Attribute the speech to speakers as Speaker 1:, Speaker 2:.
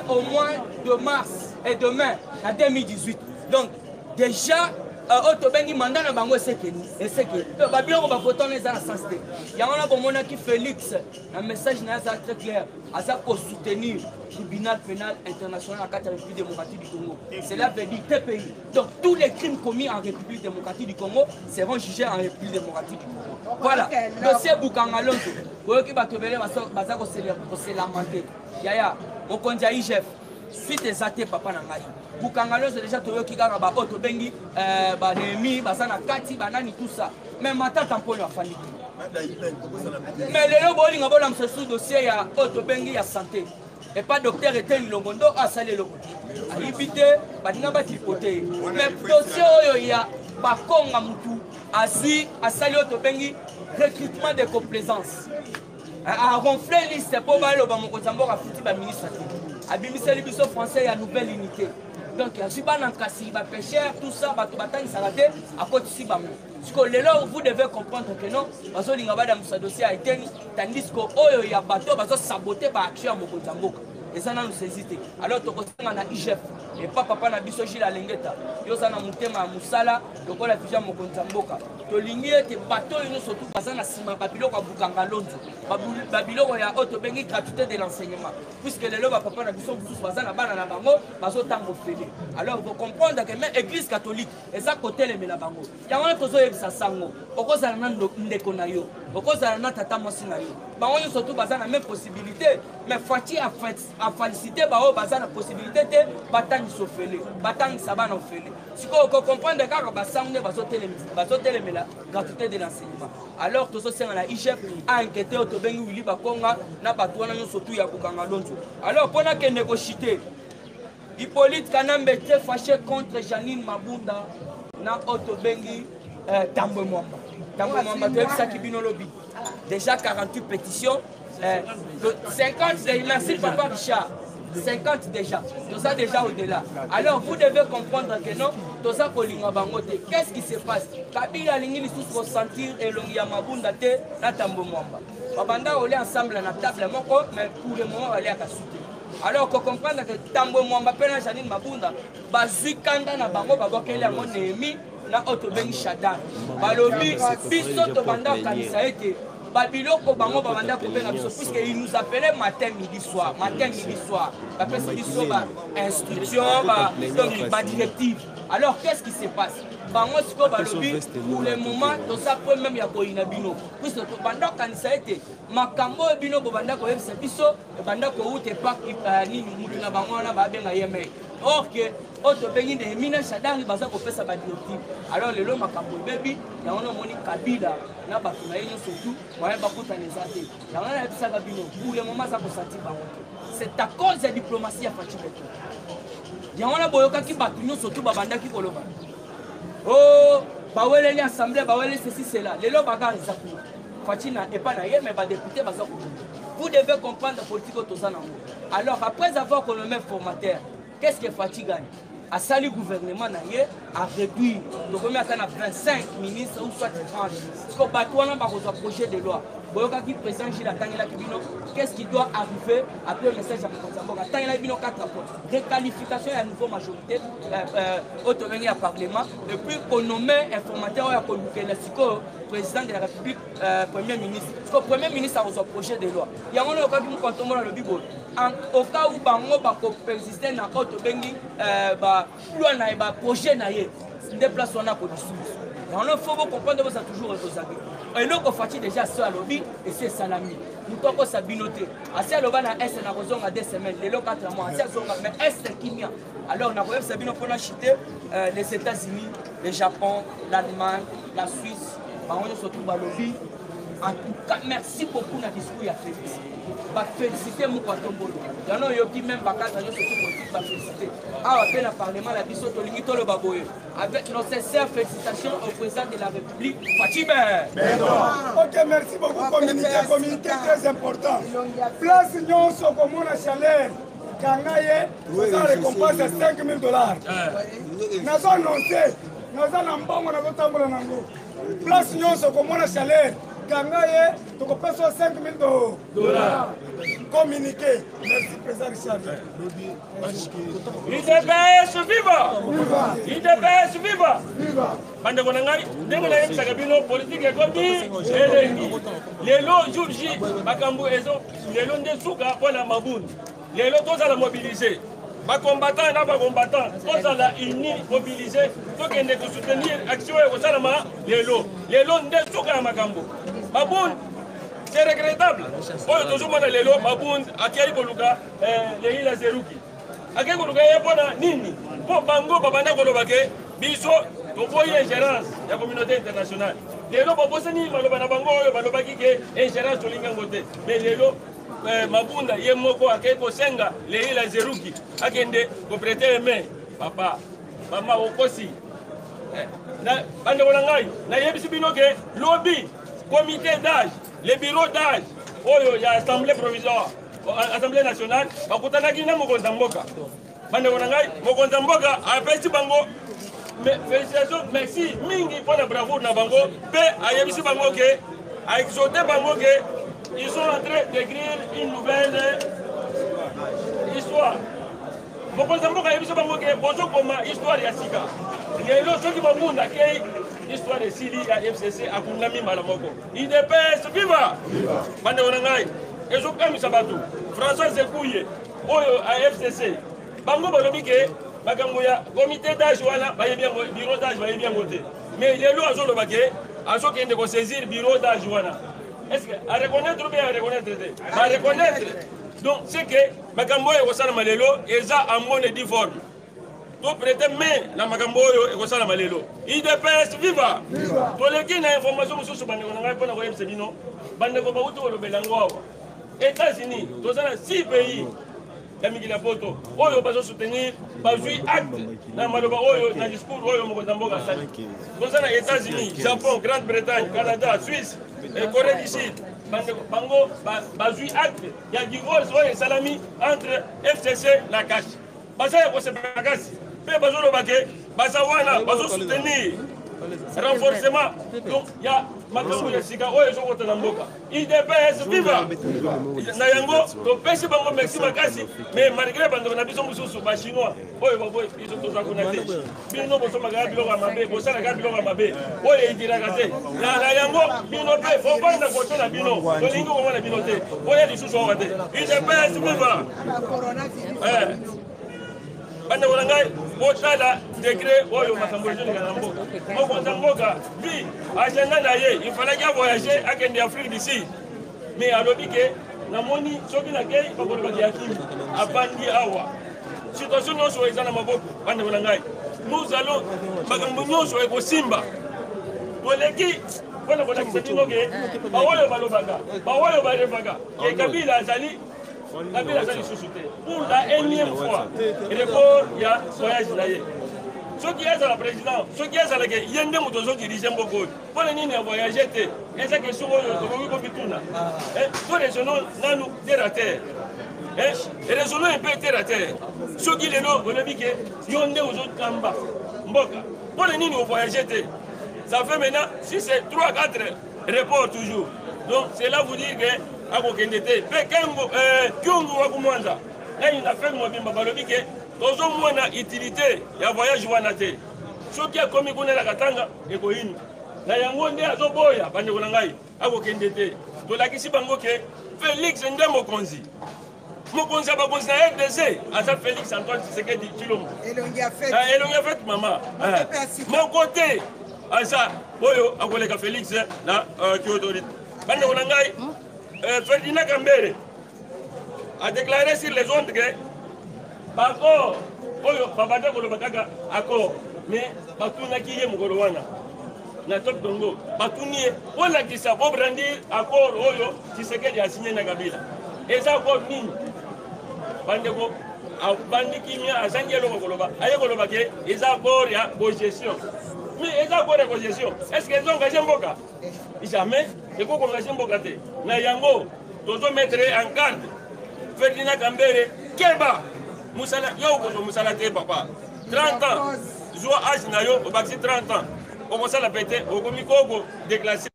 Speaker 1: au mois de mars et demain en 2018. Donc déjà Otobengi mandat na bango esekeni eseke to babiloko bafoto na eza na sens te yango na bomonaki Félix un message na eza très clair aza ko soutenir tribunal pénal international à la République démocratique du Congo. Cela veut dire TPI. Donc tous les crimes commis en République démocratique du Congo seront jugés en République démocratique du Congo. Voilà. Dossier Boukangalonto. Vous voyez que Batobele baza ko se lamenter. Yaya Mokondia IGF suite des athées papa nangai. Boukangalonto c'est déjà toyo kikanga ba Otobengi ba Nemi basana kati banani tout ça. Mais maintenant tamponi afandi. Mais les loboling a bolam ce sous dossier ya Otobengi ya santé. Et pas docteur était Longondo à salé le à éviter badinga ba tripoter. Mais dossier oyo ya ba konga mutu asi à salé Otobengi recrutement de complaisance. A ronfler liste pour balo ba mokozambo ka futi ba ministre. Abimiseli biso français ya nouvelle unité. Donc il y a Zuban Nkasi, ba pêcheur, tout ça, bato batani salade à côté ici bango. Parce que les là vous devez comprendre que non, parce que l'ingaba dans ce dossier a été tandis que oyo ya bato bazo saboter ba action à Mokozamboka. Et ça nous saisité. Alors tu as na IGF et papa na biso Gilles Alengeta. Yo ça na mutema musala, donc la fija Mokozamboka. To lingi te bato yo surtout parce na sima babilo ka Boukangalonto. Babilo ya Otobengi gratuité de l'enseignement. Puisque les là papa na biso tous bazana bana na bango bazo tango félé. Alors vous comprendre que même église catholique et ça côté les mela bango. Ya wana tozo yebisa sango. Okozala na ndeko na yo. Okozala na tata mosi na yo. Bango yo surtout bazana même possibilité mais fati a félicité bao bazana possibilité te batani sofélé. Batani sabana ofélé. Si vous comprenez que basangne bazotelemela la gratuité de l'enseignement. Alors tout ça c'est la IGF a enquêté Otobengi Willy Bakonga na batwana yo surtout ya Boukangalonto. Alors pendant que négocier Hippolyte Kanambe était fâché contre Janine Mabunda na Otobengi Tambwe Mwamba. Tambwe Mwamba tu ça qui bino lobby. Déjà 48 pétitions 50 merci papa Richard. 50 déjà, tout ça déjà au-delà. Alors vous devez comprendre que non, tout ça kolinga bangote. Qu'est-ce qui se passe? Kabila lingi tous ressentir et longia mabunda te na Tambwe Mwamba. Babanda on est ensemble na table moko mais pour le moment on est à soutenir. Alors qu'on comprend que Tambwe Mwamba pena Janine Mabunda bazui kanda na bango babokeli yango Nehemi na Otobengi Shadan. Balobi biso to banda kanisa ete Babiloko bango babanda kopena biso puisque il nous appelait matin midi soir après c'est biso ba instruction ba directive. Alors qu'est-ce qui se passe? Bango siko balobi pour le moment to ça peut même ya koina bino puisque to banda kanisa ete makambo bino bobanda ko yebisa biso banda ko ute pa ni mutu na bango na ba benga yeme. Or que Otobengi de Mina Shadan baza ko pesa ba directive. Alors le lo makambo bebi ya ona moni Kabila na bato na yino surtout moyen bakuta nezate. Ya ona yebisa ba bino pour le moment ça ko sentir bango. C'est à cause de la diplomatie à Fatigue. Ya ona boyoka ki bato nyonso surtout babanda ki koloba. Oh, bawele ni assemblée, bawele ceci cela. Les lois bagarre ça pour. Fatina et pas naïe mais ba député baza ko. Vous devez comprendre la politique autosana. Alors après avoir nommé formateur, qu'est-ce que Fatigue gagne? À saluer le gouvernement a réduit donc on met à 25 ministres ou soit 30 parce que batouana va un projet de loi boyoka qui président Gilles Atangela Kibino qu'est-ce qui doit arriver après le message à Mokozamboka Atangela Kibino 4 rapports réqualification à nouveau majorité autonomie à parlement et puis qu'on nomme informateur à Kolukela Siko président de la République premier ministre parce que premier ministre a un projet de loi il y a un autre qui nous comptons dans le Bible au cas où bango ba ko persister na Otobengi ba loi na ba projet na ye déplacement na ko dissous on ne faut pas comprendre que ça toujours reposabi et donc on fatigue déjà ça lobby et c'est salami nous toko sabinoté assez loba na est na kozonga 2 semaines les 4 mois assez zonga mais est kimia alors on a pas sabino pour acheter les États-Unis le Japon l'Allemagne la Suisse ba on se trouve à lobby. En tout cas, merci beaucoup na discours ya Félix. Ba féliciter mon Kwatombolo. Yano yoki même bakata yo surtout politique ba féliciter. Ah après le parlement la biso to lingi to le baboye. Avec nos sincères félicitations au président de la République Fatime.
Speaker 2: OK, merci beaucoup communiqué très important. Place nyonso komona chaleur. Kangaye, ça récompense à $5,000. Nazo annoncé, nazo na mbongo na kotambola nango. Place nyonso komona chaleur. Kangaye, tu peux passer 5 000 dollars. Communiqué. Merci, président Richard.
Speaker 3: IDPS viva! IDPS viva! Bande konangai, ndenge na yebisaka bino politique ekomi elengi. Lelo jour J makambo ezo, lelo nde suka mpona mabundu. Lelo tozala mobiliser. Bacombattants na bacombattants, tozala unis mobiliser, tokende soutenir action ekosalama lelo. Lelo nde suka ya makambo. Mabundu, c'est regrettable. Oyo tozomona lelo mabundu akei koluka Leila Zeruki. Akei koluka ye mpona nini? Po bango babanda koloba ke biso tokoyi ingérence ya communauté internationale. Lelo babosani maloba na bango oyo balobaki ke ingérence tolingango te. Mais lelo mabunda ye moko akei kosenga Leila Zeruki akende koprêter main papa mama okosi na bande kona ngai na yebisi bino ke lobby comité d'âge le bureau d'âge oyo ya assemblée provisoire assemblée nationale bakutanaki na mokonzi mboka bande kona ngai mokonzi mboka apesi bango félicitations merci mingi mpona bravoure na bango mpe ayebisi bango ke aexote bango ke ils sont en train d'écrire une nouvelle histoire. Mokonzi mboka yebisa bango ke bozokoma histoire ya sika. Lelo soki bamunda ke histoire de Sili ya FCC akungami mbala moko. IDPS viva! Bande wana ngai ezokamisa bato. François Zekuye oyo a FCC. Bango balobi ke makambo ya comité d'âge wana bayebi yango bureau d'âge bayebi yango te. Mais lelo azoloba ke azokende ko saisir bureau d'âge wana. Est-ce que à reconnaître ou bien à reconnaître? À reconnaître. Donc c'est que makambo yo kosala malelo eza en monnaie difforme. To prêter main na makambo yo ekosala malelo. IDPS viva. To leki na information mususu bande ko ngai pona ko yebisa bino. Bande ko bautu ko lobelango awa. États-Unis, tozana 6 pays. Kamikila poto oyo bazo soutenir bazui acte na maloba oyo na discours oyo mokonzi mboka sali. Tozana États-Unis, Japon, Grande-Bretagne, Canada, Suisse et Corée du Sud. Bango bazui acte ya divorce oyo salami entre FCC na cash. Basa ya kose bakasi pe bazo lobake basa wana bazo soutenir renforcement donc ya makambo ya sika oyo ezokota na mboka. IDPS viva na yango topesi bango merci makasi mais malgré bando na biso mususu ba chinois oyo babo izo tozakuna te bino bosomaka biloko ya mabe bosalaka biloko ya mabe oyo ediraka te na yango bino pe fobanda koto na bino tolingi komona bino te oyo lisusu awa te. IDPS viva bande wana ngai botala décret oyo makambo ezolinga na mboka mokonzi mboka vi agenda na ye il fallait qu'il voyager akende Afrique du Sud mais alobi ke namoni soki nakei bakolobaki ya kimi abandi awa situation nyonso eza na maboko bande wana ngai nous allons makambo nyonso ekosimba toleki mpona kolakisa bino ke baoyo balobaka baoyo barevaka ke Kabila azali Kabila azali susu te pour la énième fois report ya voyage na ye soki ezala président soki ezalaka ye nde moto ozodirige mboka oyo mpona nini ya voyage te eza question oyo tokoki kobituna to raisonno nanu terre à terre raisonno un peu terre à terre soki lelo olobi ke yo nde ozokamba mboka mpona nini ovoyage te ça fait maintenant si c'est 3-4 reports toujours donc c'est là vous dire que akokende te mpe kyungu wakumwanza nani na feke mobimba balobi ke tozomona utilité ya voyage wana te soki akomi kuna na katanga ekoyini na yango nde azoboya bandeko na ngai akokende te tolakisi bango ke Félix nde mokonzi ya bakonzi na RDC aza Félix Antoine Tshisekedi Tshilombo elongi ya fete mama moko te aza oyo akoleka Félix na kiodorite bandeko na ngai Ferdinand Kambere a déclaré sur les ondes que d'accord oyo babanda koloba kaka accord mais batunaki ye mokolo wana na top Congo batuni ye olakisa bobrandir accord oyo Tshisekedi asigné na Kabila eza accord nini bandeko abandiki mia azangi eloko koloba aye koloba ke eza accord ya cogestion mais eza accord ya cogestion est-ce que ils ont engagé mboka jamais eko kongagé mboka te na yango tozo mettre en garde Ferdinand Kambere keba musala yo ko musala te papa 30 ans joa âge na yo obaki 30 ans o mosala pété o komikoko déclassé